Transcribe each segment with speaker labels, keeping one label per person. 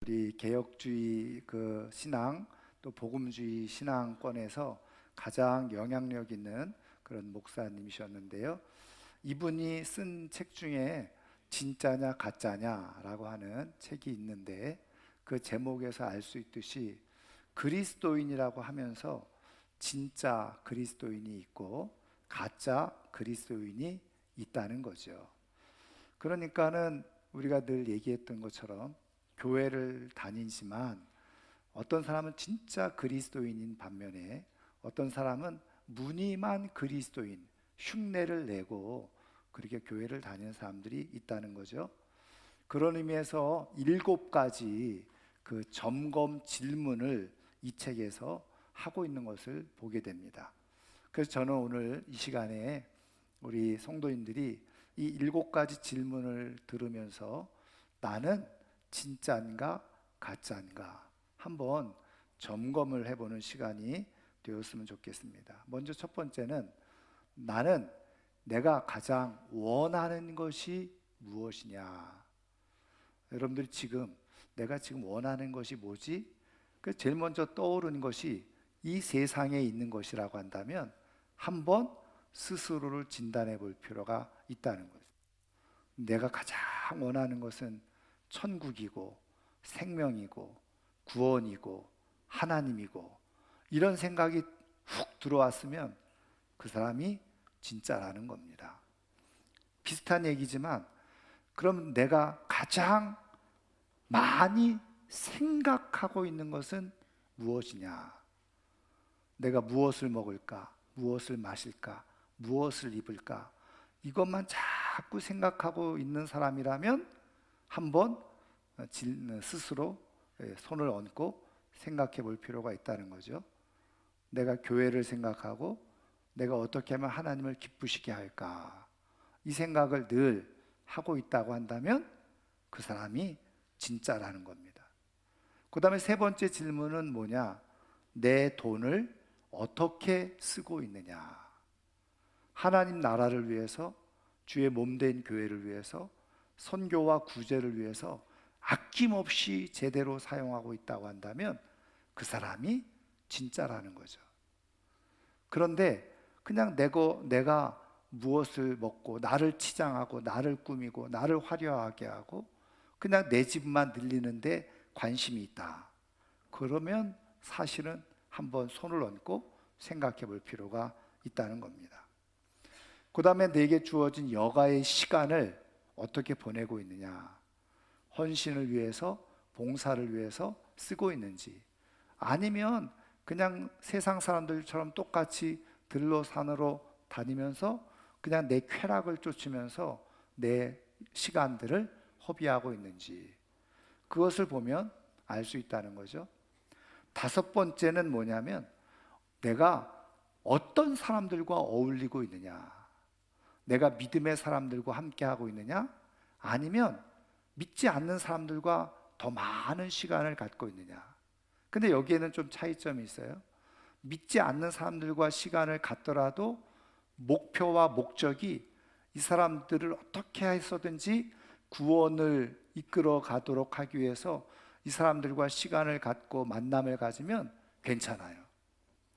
Speaker 1: 우리 개혁주의 신앙 또 복음주의 신앙권에서 가장 영향력 있는 그런 목사님이셨는데요. 이분이 쓴 책 중에 진짜냐 가짜냐라고 하는 책이 있는데, 그 제목에서 알 수 있듯이 그리스도인이라고 하면서 진짜 그리스도인이 있고 가짜 그리스도인이 있다는 거죠. 그러니까는 우리가 늘 얘기했던 것처럼 교회를 다니지만 어떤 사람은 진짜 그리스도인인 반면에 어떤 사람은 무늬만 그리스도인, 흉내를 내고 그렇게 교회를 다니는 사람들이 있다는 거죠. 그런 의미에서 7가지 그 점검 질문을 이 책에서 하고 있는 것을 보게 됩니다. 그래서 저는 오늘 이 시간에 우리 성도인들이 이 7가지 질문을 들으면서 나는 진짜인가 가짜인가 한번 점검을 해보는 시간이 되었으면 좋겠습니다. 먼저 첫 번째는, 나는 내가 가장 원하는 것이 무엇이냐. 여러분들이 지금 내가 지금 원하는 것이 뭐지? 그 제일 먼저 떠오르는 것이 이 세상에 있는 것이라고 한다면 한번 스스로를 진단해 볼 필요가 있다는 거죠. 내가 가장 원하는 것은 천국이고 생명이고 구원이고 하나님이고, 이런 생각이 훅 들어왔으면 그 사람이 진짜라는 겁니다. 비슷한 얘기지만, 그럼 내가 가장 많이 생각하고 있는 것은 무엇이냐? 내가 무엇을 먹을까? 무엇을 마실까? 무엇을 입을까? 이것만 자꾸 생각하고 있는 사람이라면 한번 스스로 손을 얹고 생각해 볼 필요가 있다는 거죠. 내가 교회를 생각하고 내가 어떻게 하면 하나님을 기쁘시게 할까? 이 생각을 늘 하고 있다고 한다면 그 사람이 진짜라는 겁니다. 그 다음에 세 번째 질문은 뭐냐? 내 돈을 어떻게 쓰고 있느냐? 하나님 나라를 위해서, 주의 몸된 교회를 위해서, 선교와 구제를 위해서 아낌없이 제대로 사용하고 있다고 한다면 그 사람이 진짜라는 거죠. 그런데 그냥 내가 무엇을 먹고 나를 치장하고 나를 꾸미고 나를 화려하게 하고 그냥 내 집만 늘리는데 관심이 있다. 그러면 사실은 한번 손을 얹고 생각해 볼 필요가 있다는 겁니다. 그 다음에 내게 주어진 여가의 시간을 어떻게 보내고 있느냐? 헌신을 위해서, 봉사를 위해서 쓰고 있는지, 아니면 그냥 세상 사람들처럼 똑같이 들로 산으로 다니면서 그냥 내 쾌락을 쫓으면서 내 시간들을 허비하고 있는지, 그것을 보면 알 수 있다는 거죠. 다섯 번째는 뭐냐면, 내가 어떤 사람들과 어울리고 있느냐? 내가 믿음의 사람들과 함께하고 있느냐? 아니면 믿지 않는 사람들과 더 많은 시간을 갖고 있느냐? 근데 여기에는 좀 차이점이 있어요. 믿지 않는 사람들과 시간을 갖더라도 목표와 목적이 이 사람들을 어떻게 해서든지 구원을 이끌어 가도록 하기 위해서 이 사람들과 시간을 갖고 만남을 가지면 괜찮아요.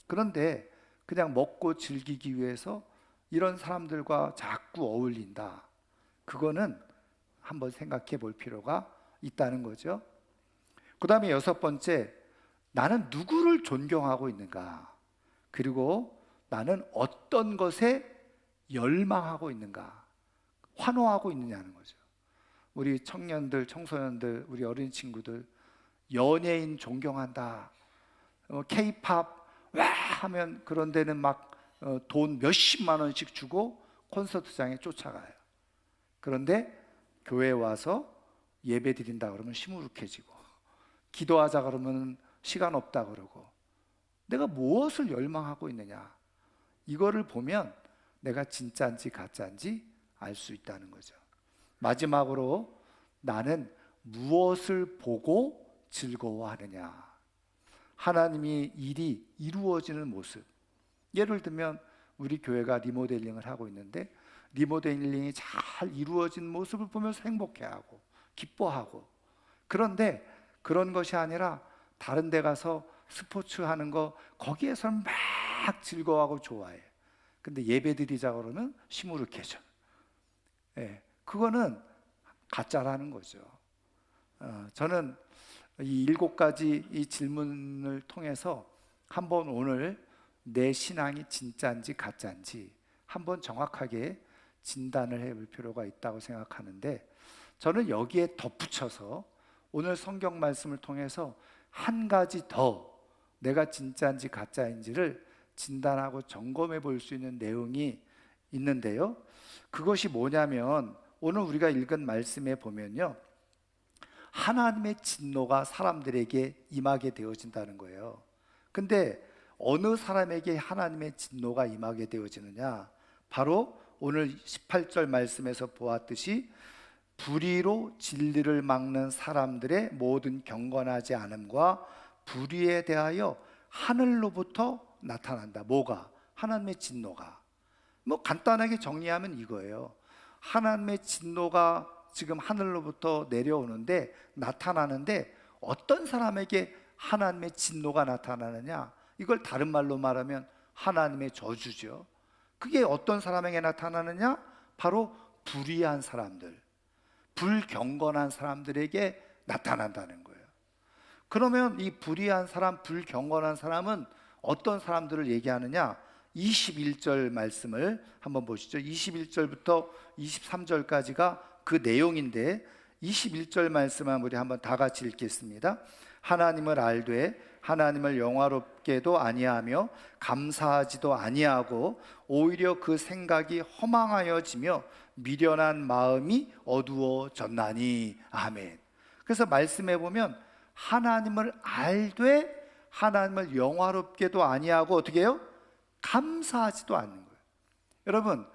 Speaker 1: 그런데 그냥 먹고 즐기기 위해서 이런 사람들과 자꾸 어울린다. 그거는 한번 생각해 볼 필요가 있다는 거죠. 그 다음에 여섯 번째, 나는 누구를 존경하고 있는가? 그리고 나는 어떤 것에 열망하고 있는가? 환호하고 있느냐는 거죠. 우리 청년들, 청소년들, 우리 어린 친구들, 연예인 존경한다. K-팝 와 하면 그런 데는 막 돈 몇십만 원씩 주고 콘서트장에 쫓아가요. 그런데 교회에 와서 예배 드린다 그러면 시무룩해지고, 기도하자 그러면 시간 없다 그러고, 내가 무엇을 열망하고 있느냐, 이거를 보면 내가 진짜인지 가짜인지 알 수 있다는 거죠. 마지막으로, 나는 무엇을 보고 즐거워하느냐. 하나님의 일이 이루어지는 모습. 예를 들면 우리 교회가 리모델링을 하고 있는데 리모델링이 잘 이루어진 모습을 보면서 행복해하고 기뻐하고, 그런데 그런 것이 아니라 다른 데 가서 스포츠 하는 거 거기에서는 막 즐거워하고 좋아해. 근데 예배 드리자 그러면 시무룩해져. 예, 그거는 가짜라는 거죠. 저는 이 7가지 이 질문을 통해서 한번 오늘 내 신앙이 진짜인지 가짜인지 한번 정확하게 진단을 해볼 필요가 있다고 생각하는데, 저는 여기에 덧붙여서 오늘 성경 말씀을 통해서 한 가지 더 내가 진짜인지 가짜인지를 진단하고 점검해 볼 수 있는 내용이 있는데요, 그것이 뭐냐면 오늘 우리가 읽은 말씀에 보면요, 하나님의 진노가 사람들에게 임하게 되어진다는 거예요. 근데 어느 사람에게 하나님의 진노가 임하게 되어지느냐, 바로 오늘 18절 말씀에서 보았듯이 불의로 진리를 막는 사람들의 모든 경건하지 않음과 불의에 대하여 하늘로부터 나타난다. 뭐가? 하나님의 진노가. 뭐 간단하게 정리하면 이거예요. 하나님의 진노가 지금 하늘로부터 내려오는데, 나타나는데 어떤 사람에게 하나님의 진노가 나타나느냐, 이걸 다른 말로 말하면 하나님의 저주죠. 그게 어떤 사람에게 나타나느냐? 바로 불의한 사람들, 불경건한 사람들에게 나타난다는 거예요. 그러면 이 불의한 사람, 불경건한 사람은 어떤 사람들을 얘기하느냐? 21절 말씀을 한번 보시죠. 21절부터 23절까지가 그 내용인데, 21절 말씀을 우리 한번 다 같이 읽겠습니다. 하나님을 알되 하나님을 영화롭게도 아니하며 감사하지도 아니하고 오히려 그 생각이 허망하여지며 미련한 마음이 어두워졌나니. 아멘. 그래서 말씀해 보면 하나님을 알되 하나님을 영화롭게도 아니하고 어떻게 해요? 감사하지도 않는 거예요. 여러분,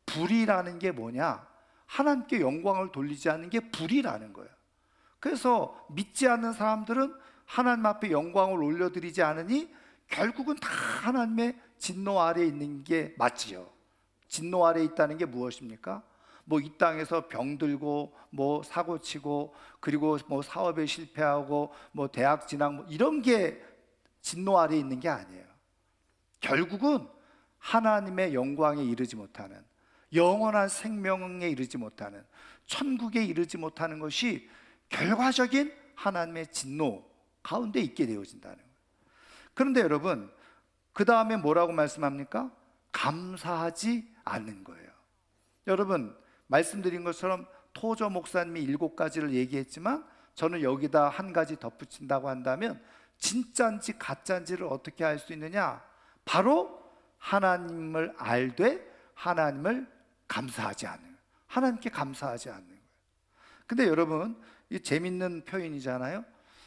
Speaker 1: 불의라는 게 뭐냐? 하나님께 영광을 돌리지 않는 게 불의라는 거예요. 그래서 믿지 않는 사람들은 하나님 앞에 영광을 올려드리지 않으니 결국은 다 하나님의 진노 아래에 있는 게 맞지요. 진노 아래에 있다는 게 무엇입니까? 뭐 이 땅에서 병들고 뭐 사고치고 그리고 뭐 사업에 실패하고 뭐 대학 진학 뭐 이런 게 진노 아래에 있는 게 아니에요. 결국은 하나님의 영광에 이르지 못하는, 영원한 생명에 이르지 못하는, 천국에 이르지 못하는 것이 결과적인 하나님의 진노 가운데 있게 되어진다는 거예요. 그런데 여러분, 그 다음에 뭐라고 말씀합니까? 감사하지 않는 거예요. 여러분, 말씀드린 것처럼 토저 목사님이 7가지를 얘기했지만 저는 여기다 한 가지 덧붙인다고 한다면 진짜인지 가짜인지를 어떻게 알 수 있느냐? 바로 하나님을 알되 하나님을 감사하지 않는 거예요. 하나님께 감사하지 않는 거예요. 근데 여러분, 이 재밌는 표현이잖아요.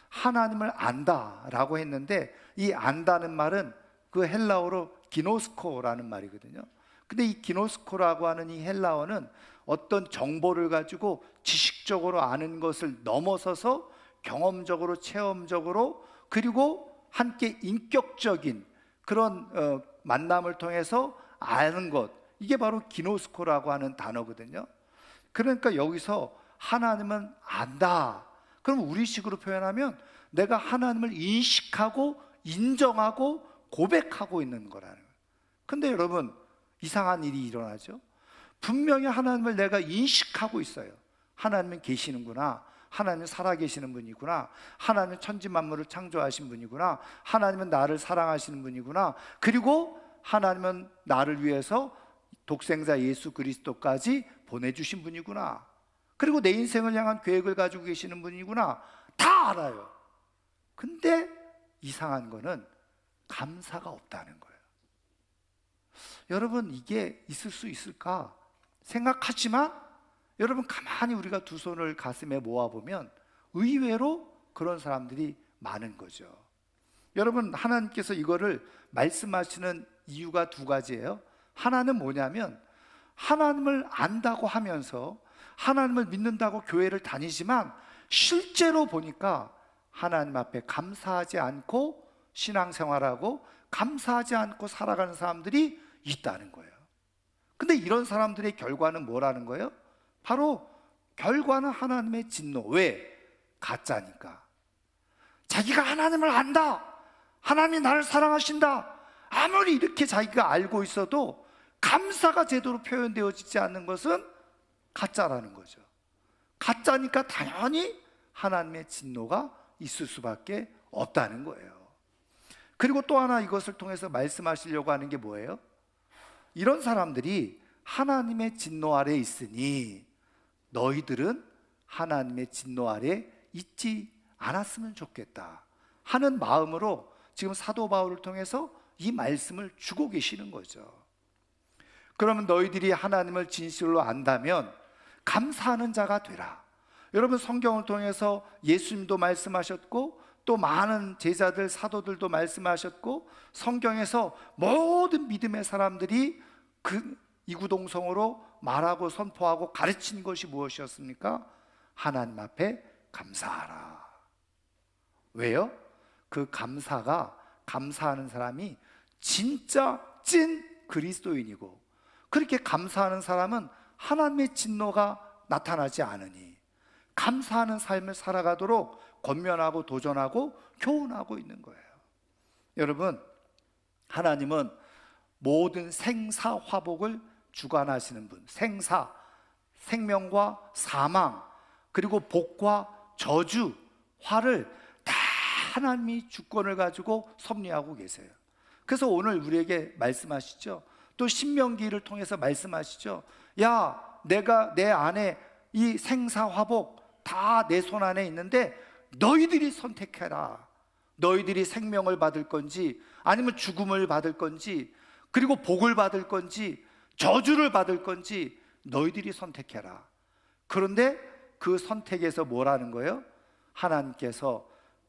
Speaker 1: 하나님을 안다라고 했는데 이 안다는 말은 그 헬라어로 기노스코라는 말이거든요. 근데 이 기노스코라고 하는 이 헬라어는 어떤 정보를 가지고 지식적으로 아는 것을 넘어서서 경험적으로, 체험적으로, 그리고 함께 인격적인 그런 만남을 통해서 아는 것, 이게 바로 기노스코라고 하는 단어거든요. 그러니까 여기서 하나님은 안다, 그럼 우리식으로 표현하면 내가 하나님을 인식하고 인정하고 고백하고 있는 거라는 거예요. 근데 여러분, 이상한 일이 일어나죠. 분명히 하나님을 내가 인식하고 있어요. 하나님은 계시는구나, 하나님은 살아계시는 분이구나, 하나님은 천지만물을 창조하신 분이구나, 하나님은 나를 사랑하시는 분이구나, 그리고 하나님은 나를 위해서 독생자 예수 그리스도까지 보내주신 분이구나, 그리고 내 인생을 향한 계획을 가지고 계시는 분이구나, 다 알아요. 근데 이상한 거는 감사가 없다는 거예요. 여러분, 이게 있을 수 있을까 생각하지만 여러분, 가만히 우리가 두 손을 가슴에 모아보면 의외로 그런 사람들이 많은 거죠. 여러분, 하나님께서 이거를 말씀하시는 이유가 2가지예요. 하나는 뭐냐면, 하나님을 안다고 하면서 하나님을 믿는다고 교회를 다니지만 실제로 보니까 하나님 앞에 감사하지 않고 신앙생활하고 감사하지 않고 살아가는 사람들이 있다는 거예요. 근데 이런 사람들의 결과는 뭐라는 거예요? 바로 결과는 하나님의 진노. 왜? 가짜니까. 자기가 하나님을 안다, 하나님이 나를 사랑하신다, 아무리 이렇게 자기가 알고 있어도 감사가 제대로 표현되어지지 않는 것은 가짜라는 거죠. 가짜니까 당연히 하나님의 진노가 있을 수밖에 없다는 거예요. 그리고 또 하나 이것을 통해서 말씀하시려고 하는 게 뭐예요? 이런 사람들이 하나님의 진노 아래 있으니 너희들은 하나님의 진노 아래 있지 않았으면 좋겠다 하는 마음으로 지금 사도 바울을 통해서 이 말씀을 주고 계시는 거죠. 그러면 너희들이 하나님을 진실로 안다면 감사하는 자가 되라. 여러분, 성경을 통해서 예수님도 말씀하셨고 또 많은 제자들, 사도들도 말씀하셨고 성경에서 모든 믿음의 사람들이 그 이구동성으로 말하고 선포하고 가르친 것이 무엇이었습니까? 하나님 앞에 감사하라. 왜요? 그 감사가, 감사하는 사람이 진짜 찐 그리스도인이고, 그렇게 감사하는 사람은 하나님의 진노가 나타나지 않으니 감사하는 삶을 살아가도록 권면하고 도전하고 교훈하고 있는 거예요. 여러분, 하나님은 모든 생사화복을 주관하시는 분, 생사, 생명과 사망, 그리고 복과 저주, 화를 다 하나님이 주권을 가지고 섭리하고 계세요. 그래서 오늘 우리에게 말씀하시죠. 또 신명기를 통해서 말씀하시죠. 야, 내가 내 안에 이 생사화복 다 내 손 안에 있는데 너희들이 선택해라. 너희들이 생명을 받을 건지 아니면 죽음을 받을 건지, 그리고 복을 받을 건지 저주를 받을 건지 너희들이 선택해라. 그런데 그 선택에서 뭐라는 거예요? 하나님께서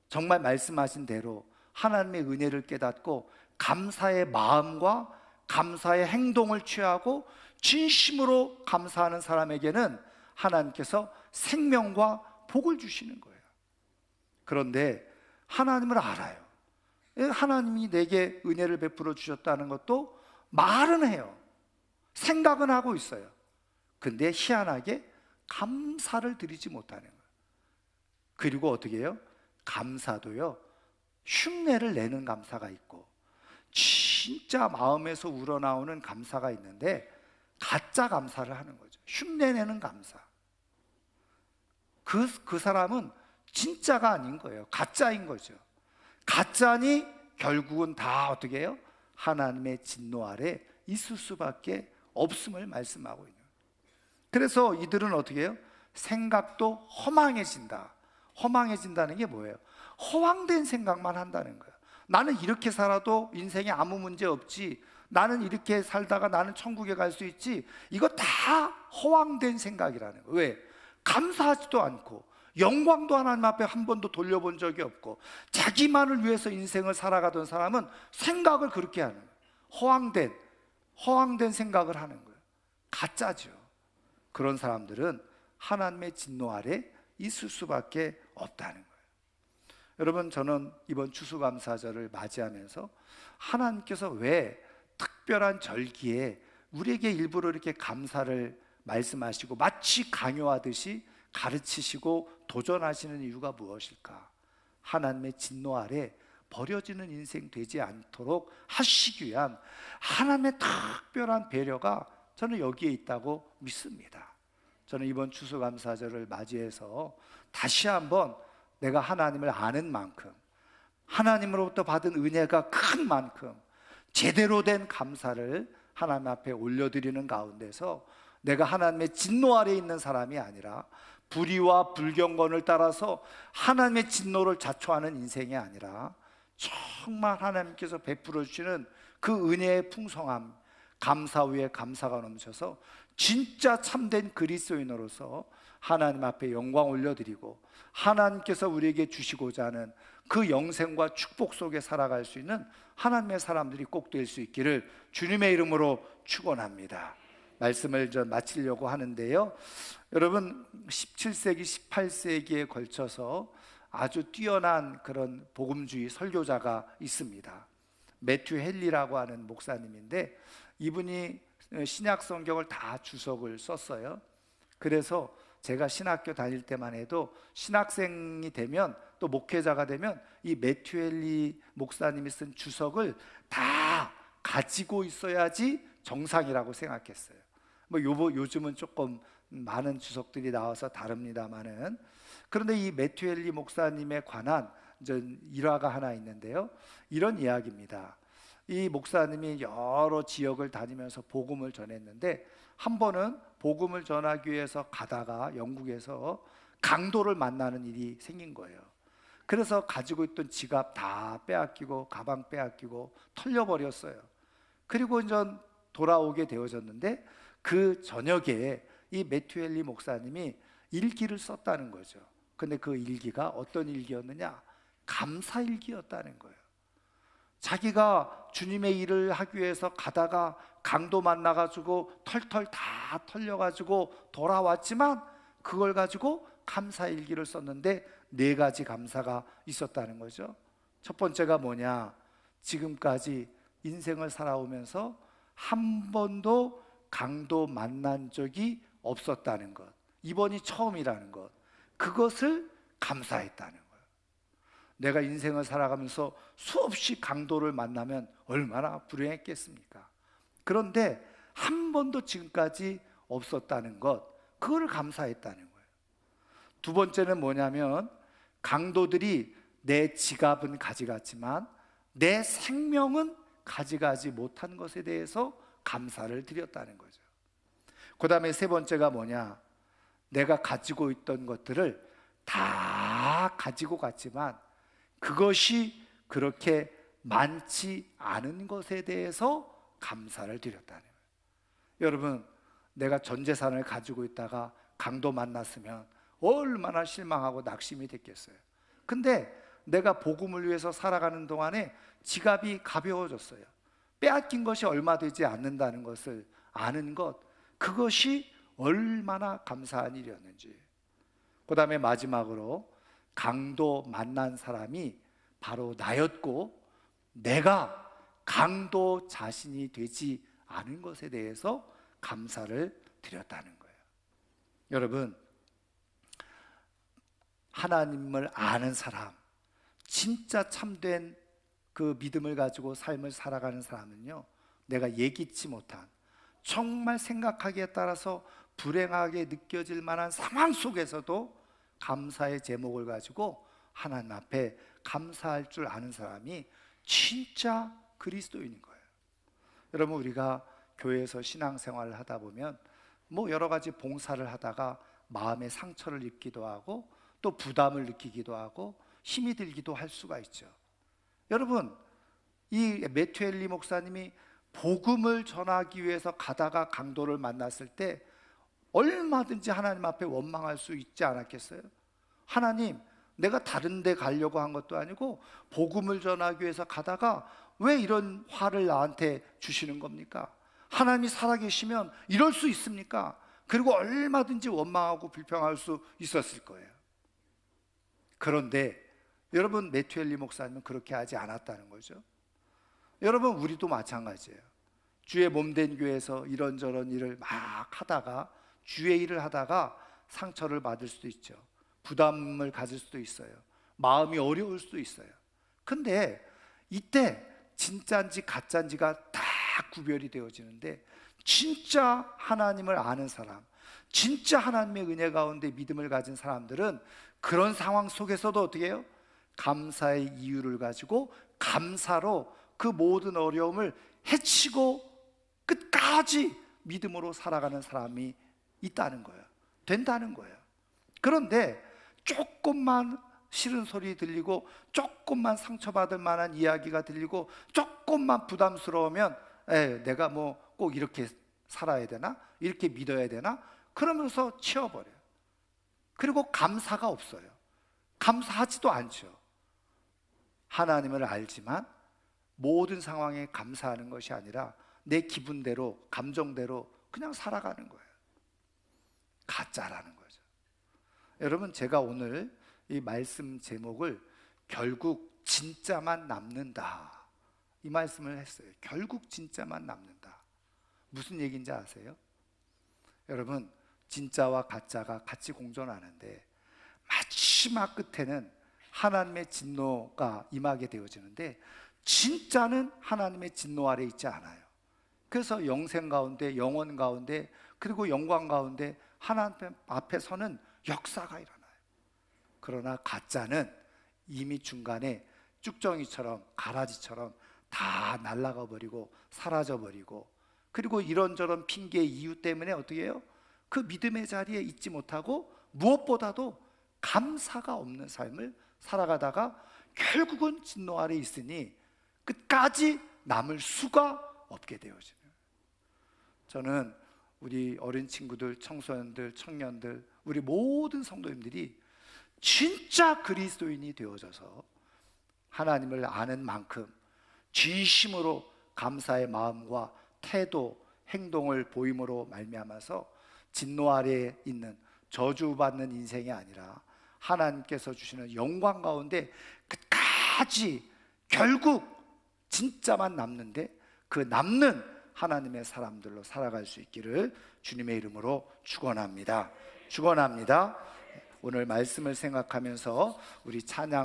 Speaker 1: 정말 말씀하신 대로 하나님의 은혜를 깨닫고 감사의 마음과 감사의 행동을 취하고 진심으로 감사하는 사람에게는 하나님께서 생명과 복을 주시는 거예요. 그런데 하나님을 알아요. 하나님이 내게 은혜를 베풀어 주셨다는 것도 말은 해요. 생각은 하고 있어요. 근데 희한하게 감사를 드리지 못하는 거예요. 그리고 어떻게 해요? 감사도요, 흉내를 내는 감사가 있고 진짜 마음에서 우러나오는 감사가 있는데 가짜 감사를 하는 거죠. 흉내내는 감사. 그 사람은 진짜가 아닌 거예요. 가짜인 거죠. 가짜니 결국은 다 어떻게 해요? 하나님의 진노 아래 있을 수밖에 없음을 말씀하고 있는 거예요. 그래서 이들은 어떻게 해요? 생각도 허망해진다. 허망해진다는 게 뭐예요? 허황된 생각만 한다는 거예요. 나는 이렇게 살아도 인생에 아무 문제 없지, 나는 이렇게 살다가 나는 천국에 갈 수 있지, 이거 다 허황된 생각이라는 거예요. 왜? 감사하지도 않고 영광도 하나님 앞에 한 번도 돌려본 적이 없고 자기만을 위해서 인생을 살아가던 사람은 생각을 그렇게 하는 거예요. 허황된 생각을 하는 거예요. 가짜죠. 그런 사람들은 하나님의 진노 아래 있을 수밖에 없다는 거예요. 여러분, 저는 이번 추수감사절을 맞이하면서 하나님께서 왜 특별한 절기에 우리에게 일부러 이렇게 감사를 말씀하시고 마치 강요하듯이 가르치시고 도전하시는 이유가 무엇일까? 하나님의 진노 아래 버려지는 인생 되지 않도록 하시기 위한 하나님의 특별한 배려가 저는 여기에 있다고 믿습니다. 저는 이번 추수감사절을 맞이해서 다시 한번 내가 하나님을 아는 만큼, 하나님으로부터 받은 은혜가 큰 만큼 제대로 된 감사를 하나님 앞에 올려드리는 가운데서 내가 하나님의 진노 아래에 있는 사람이 아니라 불의와 불경건을 따라서 하나님의 진노를 자초하는 인생이 아니라 정말 하나님께서 베풀어 주시는 그 은혜의 풍성함, 감사 위에 감사가 넘쳐서 진짜 참된 그리스도인으로서 하나님 앞에 영광 올려드리고 하나님께서 우리에게 주시고자 하는 그 영생과 축복 속에 살아갈 수 있는 하나님의 사람들이 꼭 될 수 있기를 주님의 이름으로 축원합니다. 말씀을 마치려고 하는데요, 여러분 17세기, 18세기에 걸쳐서 아주 뛰어난 그런 복음주의 설교자가 있습니다. 매튜 헨리라고 하는 목사님인데 이분이 신약 성경을 다 주석을 썼어요. 그래서 제가 신학교 다닐 때만 해도 신학생이 되면 또 목회자가 되면 이 매튜엘리 목사님이 쓴 주석을 다 가지고 있어야지 정상이라고 생각했어요. 뭐 요즘은 조금 많은 주석들이 나와서 다릅니다만은, 그런데 이 매튜엘리 목사님에 관한 일화가 하나 있는데요. 이런 이야기입니다. 이 목사님이 여러 지역을 다니면서 복음을 전했는데, 한 번은 복음을 전하기 위해서 가다가 영국에서 강도를 만나는 일이 생긴 거예요. 그래서 가지고 있던 지갑 다 빼앗기고 가방 빼앗기고 털려버렸어요. 그리고 이제 돌아오게 되어졌는데, 그 저녁에 이 매튜엘리 목사님이 일기를 썼다는 거죠. 근데 그 일기가 어떤 일기였느냐? 감사일기였다는 거예요. 자기가 주님의 일을 하기 위해서 가다가 강도 만나가지고 털털 다 털려가지고 돌아왔지만 그걸 가지고 감사일기를 썼는데 4가지 감사가 있었다는 거죠. 첫 번째가 뭐냐? 지금까지 인생을 살아오면서 한 번도 강도 만난 적이 없었다는 것, 이번이 처음이라는 것, 그것을 감사했다는 거예요. 내가 인생을 살아가면서 수없이 강도를 만나면 얼마나 불행했겠습니까? 그런데 한 번도 지금까지 없었다는 것, 그거를 감사했다는 거예요. 두 번째는 뭐냐면, 강도들이 내 지갑은 가져갔지만 내 생명은 가져가지 못한 것에 대해서 감사를 드렸다는 거죠. 그 다음에 세 번째가 뭐냐? 내가 가지고 있던 것들을 다 가지고 갔지만 그것이 그렇게 많지 않은 것에 대해서 감사를 드렸다는 거예요. 여러분, 내가 전 재산을 가지고 있다가 강도 만났으면 얼마나 실망하고 낙심이 됐겠어요. 근데 내가 복음을 위해서 살아가는 동안에 지갑이 가벼워졌어요. 빼앗긴 것이 얼마 되지 않는다는 것을 아는 것, 그것이 얼마나 감사한 일이었는지. 그 다음에 마지막으로, 강도 만난 사람이 바로 나였고 내가 강도 자신이 되지 않은 것에 대해서 감사를 드렸다는 거예요. 여러분, 하나님을 아는 사람, 진짜 참된 그 믿음을 가지고 삶을 살아가는 사람은요, 내가 예기치 못한, 정말 생각하기에 따라서 불행하게 느껴질 만한 상황 속에서도 감사의 제목을 가지고 하나님 앞에 감사할 줄 아는 사람이 진짜 그리스도인인 거예요. 여러분, 우리가 교회에서 신앙생활을 하다 보면 뭐 여러 가지 봉사를 하다가 마음의 상처를 입기도 하고 또 부담을 느끼기도 하고 힘이 들기도 할 수가 있죠. 여러분, 이 매튜엘리 목사님이 복음을 전하기 위해서 가다가 강도를 만났을 때 얼마든지 하나님 앞에 원망할 수 있지 않았겠어요? 하나님, 내가 다른 데 가려고 한 것도 아니고 복음을 전하기 위해서 가다가 왜 이런 화를 나한테 주시는 겁니까? 하나님이 살아계시면 이럴 수 있습니까? 그리고 얼마든지 원망하고 불평할 수 있었을 거예요. 그런데 여러분, 매튜엘리 목사님은 그렇게 하지 않았다는 거죠. 여러분, 우리도 마찬가지예요. 주의 몸된 교회에서 이런저런 일을 막 하다가, 주의 일을 하다가 상처를 받을 수도 있죠. 부담을 가질 수도 있어요. 마음이 어려울 수도 있어요. 근데 이때 진짜인지 가짜인지가 다 구별이 되어지는데, 진짜 하나님을 아는 사람, 진짜 하나님의 은혜 가운데 믿음을 가진 사람들은 그런 상황 속에서도 어떻게 해요? 감사의 이유를 가지고 감사로 그 모든 어려움을 헤치고 끝까지 믿음으로 살아가는 사람이 있다는 거예요. 된다는 거예요. 그런데 조금만 싫은 소리 들리고, 조금만 상처받을 만한 이야기가 들리고, 조금만 부담스러우면 내가 뭐 꼭 이렇게 살아야 되나? 이렇게 믿어야 되나? 그러면서 치워버려요. 그리고 감사가 없어요. 감사하지도 않죠. 하나님을 알지만 모든 상황에 감사하는 것이 아니라 내 기분대로, 감정대로 그냥 살아가는 거예요. 가짜라는 거죠. 여러분, 제가 오늘 이 말씀 제목을 결국 진짜만 남는다, 이 말씀을 했어요. 결국 진짜만 남는다. 무슨 얘기인지 아세요? 여러분, 진짜와 가짜가 같이 공존하는데 마지막 끝에는 하나님의 진노가 임하게 되어지는데 진짜는 하나님의 진노 아래 있지 않아요. 그래서 영생 가운데, 영원 가운데, 그리고 영광 가운데 하나님 앞에서는 역사가 일어나요. 그러나 가짜는 이미 중간에 쭉정이처럼, 가라지처럼 다 날아가 버리고 사라져 버리고, 그리고 이런저런 핑계 이유 때문에 어떻게 해요? 그 믿음의 자리에 있지 못하고 무엇보다도 감사가 없는 삶을 살아가다가 결국은 진노 아래 있으니 끝까지 남을 수가 없게 되어지는. 저는 우리 어린 친구들, 청소년들, 청년들, 우리 모든 성도님들이 진짜 그리스도인이 되어져서 하나님을 아는 만큼 진심으로 감사의 마음과 태도, 행동을 보임으로 말미암아서 진노 아래에 있는 저주받는 인생이 아니라 하나님께서 주시는 영광 가운데 끝까지 결국 진짜만 남는데 그 남는 하나님의 사람들로 살아갈 수 있기를 주님의 이름으로 축원합니다. 축원합니다. 오늘 말씀을 생각하면서 우리 찬양